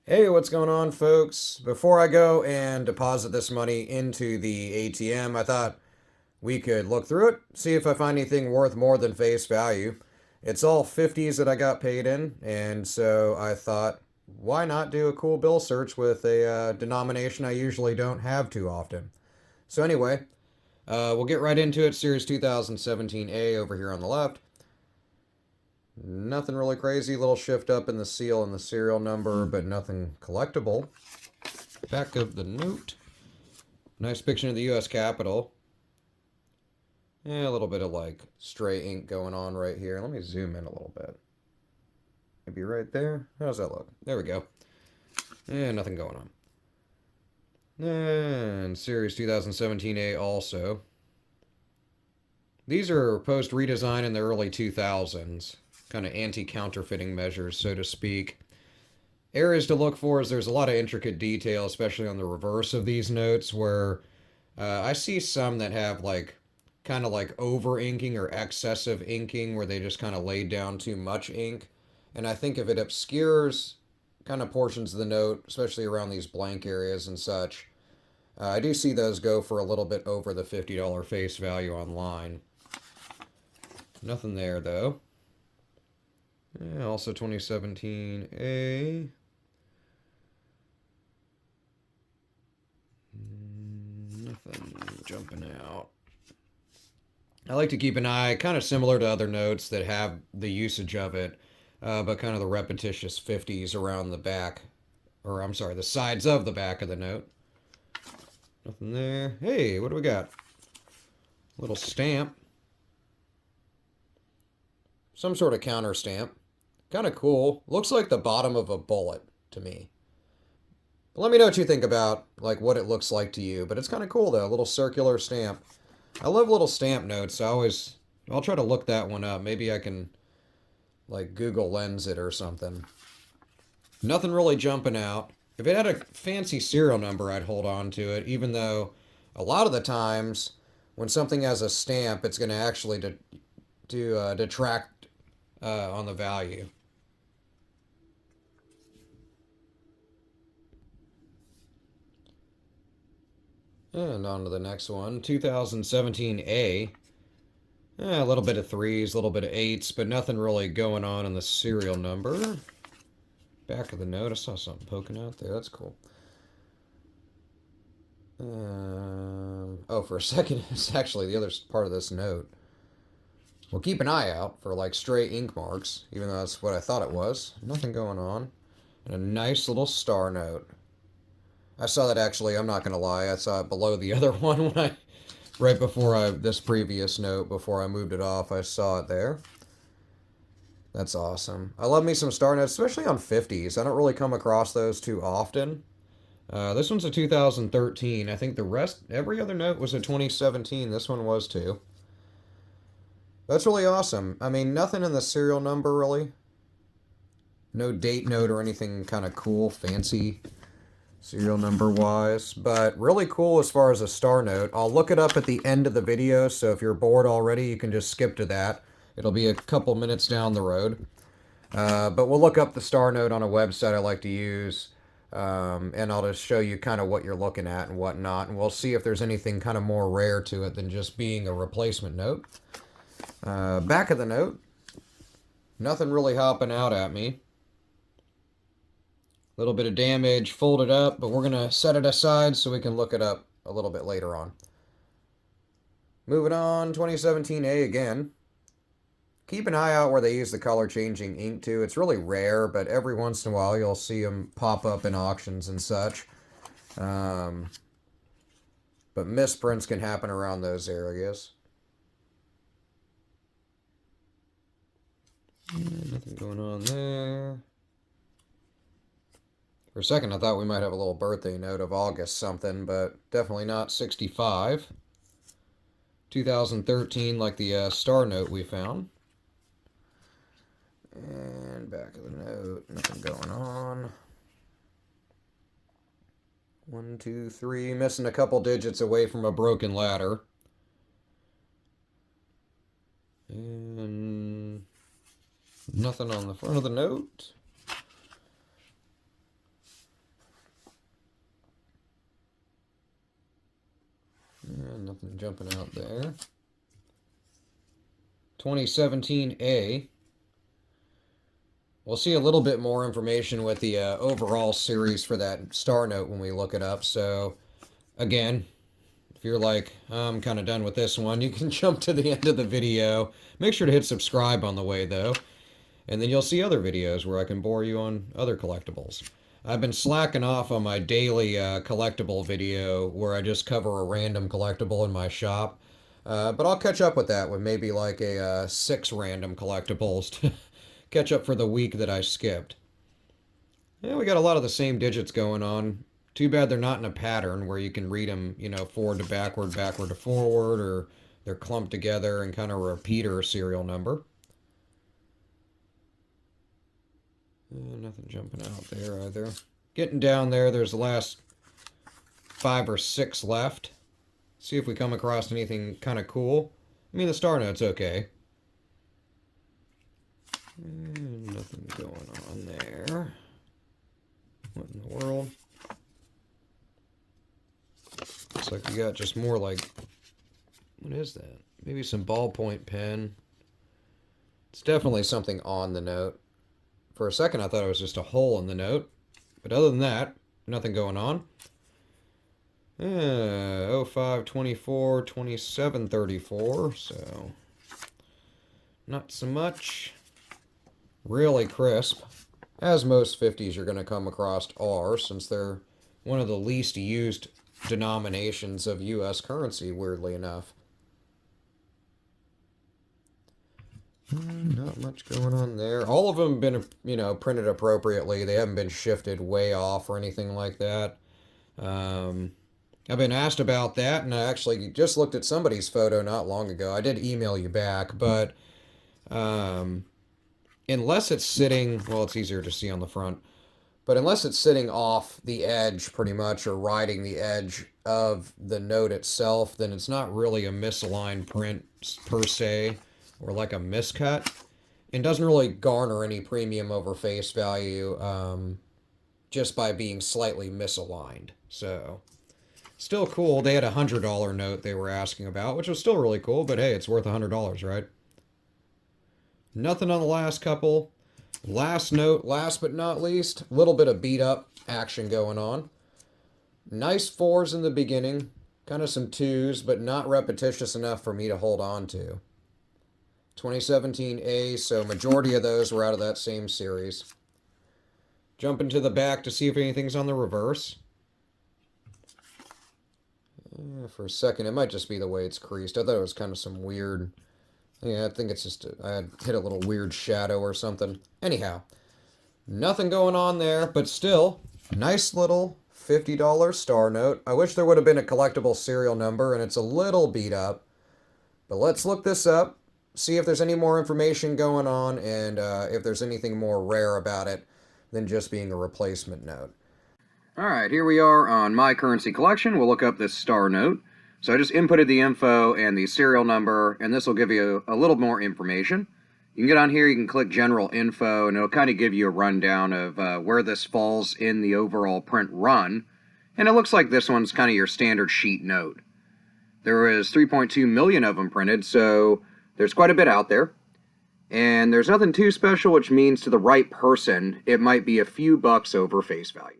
Hey, what's going on, folks? Before I go and deposit this money into the ATM, I thought we could look through it, see if I find anything worth more than face value. It's all 50s that I got paid in, and so I thought, why not do a cool bill search with a denomination I usually don't have too often? So, anyway, we'll get right into it. Series 2017A over here on the left. Nothing really crazy. Little shift up in the seal and the serial number, but nothing collectible. Back of the note. Nice picture of the U.S. Capitol. Yeah, a little bit of like stray ink going on right here. Let me zoom in a little bit. Maybe right there. How does that look? There we go. Yeah, nothing going on. And Series 2017A also. These are post redesign in the early 2000s. Kind of anti counterfeiting measures, so to speak. Areas to look for is there's a lot of intricate detail, especially on the reverse of these notes, where I see some that have like kind of like over inking or excessive inking, where they just kind of laid down too much ink. And I think if it obscures kind of portions of the note, especially around these blank areas and such, I do see those go for a little bit over the $50 face value online. Nothing there though. Yeah, also 2017A. Nothing jumping out. I like to keep an eye, kind of similar to other notes that have the usage of it, but kind of the repetitious 50s around the back, or I'm sorry, the sides of the back of the note. Nothing there. Hey, what do we got? Little stamp. Some sort of counter stamp. Kind of cool. Looks like the bottom of a bullet to me. But let me know what you think about like what it looks like to you. But it's kind of cool though, a little circular stamp. I love little stamp notes. I'll try to look that one up. Maybe I can like Google Lens it or something. Nothing really jumping out. If it had a fancy serial number, I'd hold on to it, even though a lot of the times when something has a stamp, it's going to actually detract on the value. And on to the next one, 2017A. A little bit of threes, a little bit of eights, but nothing really going on in the serial number. Back of the note, I saw something poking out there. That's cool. Oh, for a second, it's actually the other part of this note. We'll keep an eye out for like stray ink marks, even though that's what I thought it was. Nothing going on. And a nice little star note. I saw that actually, I'm not going to lie. I saw it below the other one when right before this previous note, before I moved it off, I saw it there. That's awesome. I love me some star notes, especially on 50s. I don't really come across those too often. This one's a 2013. I think every other note was a 2017. This one was too. That's really awesome. I mean, nothing in the serial number really. No date note or anything kind of cool, fancy serial number wise, but really cool as far as a star note. I'll look it up at the end of the video, so if you're bored already, you can just skip to that. It'll be a couple minutes down the road. But we'll look up the star note on a website I like to use, and I'll just show you kind of what you're looking at and whatnot, and we'll see if there's anything kind of more rare to it than just being a replacement note. Back of the note, nothing really hopping out at me. A little bit of damage, folded up, but we're going to set it aside so we can look it up a little bit later on. Moving on, 2017A again. Keep an eye out where they use the color changing ink too. It's really rare, but every once in a while you'll see them pop up in auctions and such. But misprints can happen around those areas. Nothing going on there. For a second, I thought we might have a little birthday note of August something, but definitely not 65. 2013, like the star note we found. And back of the note, nothing going on. 1, 2, 3, missing a couple digits away from a broken ladder. And nothing on the front of the note. jumping out there. 2017A. We'll see a little bit more information with the overall series for that star note when we look it up. So, again, if you're like, I'm kind of done with this one, you can jump to the end of the video. Make sure to hit subscribe on the way, though. And then you'll see other videos where I can bore you on other collectibles. I've been slacking off on my daily collectible video where I just cover a random collectible in my shop. But I'll catch up with that with maybe like a 6 random collectibles to catch up for the week that I skipped. Yeah, we got a lot of the same digits going on. Too bad they're not in a pattern where you can read them, forward to backward, backward to forward, or they're clumped together and kind of a repeater serial number. Nothing jumping out there either. Getting down there, there's the last 5 or 6 left. See if we come across anything kind of cool. I mean, the star note's okay. Nothing going on there. What in the world? Looks like we got just more like... What is that? Maybe some ballpoint pen. It's definitely something on the note. For a second, I thought it was just a hole in the note. But other than that, nothing going on. 05, 24, 27, 34. So, not so much. Really crisp. As most 50s you're going to come across are, since they're one of the least used denominations of U.S. currency, weirdly enough. Not much going on there. All of them have been, printed appropriately. They haven't been shifted way off or anything like that. I've been asked about that, and I actually just looked at somebody's photo not long ago. I did email you back, but unless it's sitting, well, it's easier to see on the front, but unless it's sitting off the edge pretty much or riding the edge of the note itself, then it's not really a misaligned print per se, or like a miscut. It doesn't really garner any premium over face value just by being slightly misaligned. So, still cool. They had a $100 note they were asking about, which was still really cool, but hey, it's worth $100, right? Nothing on the last couple. Last note, last but not least, a little bit of beat up action going on. Nice 4s in the beginning, kind of some 2s, but not repetitious enough for me to hold on to. 2017A, so majority of those were out of that same series. Jumping to the back to see if anything's on the reverse. For a second, it might just be the way it's creased. I thought it was kind of some weird... Yeah, I think it's just... I had hit a little weird shadow or something. Anyhow, nothing going on there, but still, nice little $50 star note. I wish there would have been a collectible serial number, and it's a little beat up. But let's look this up, see if there's any more information going on, and if there's anything more rare about it than just being a replacement note. Alright, here we are on My Currency Collection. We'll look up this star note. So I just inputted the info and the serial number, and this will give you a little more information. You can get on here, you can click General Info, and it'll kind of give you a rundown of where this falls in the overall print run. And it looks like this one's kind of your standard sheet note. There is 3.2 million of them printed, so there's quite a bit out there. And there's nothing too special, which means to the right person, it might be a few bucks over face value.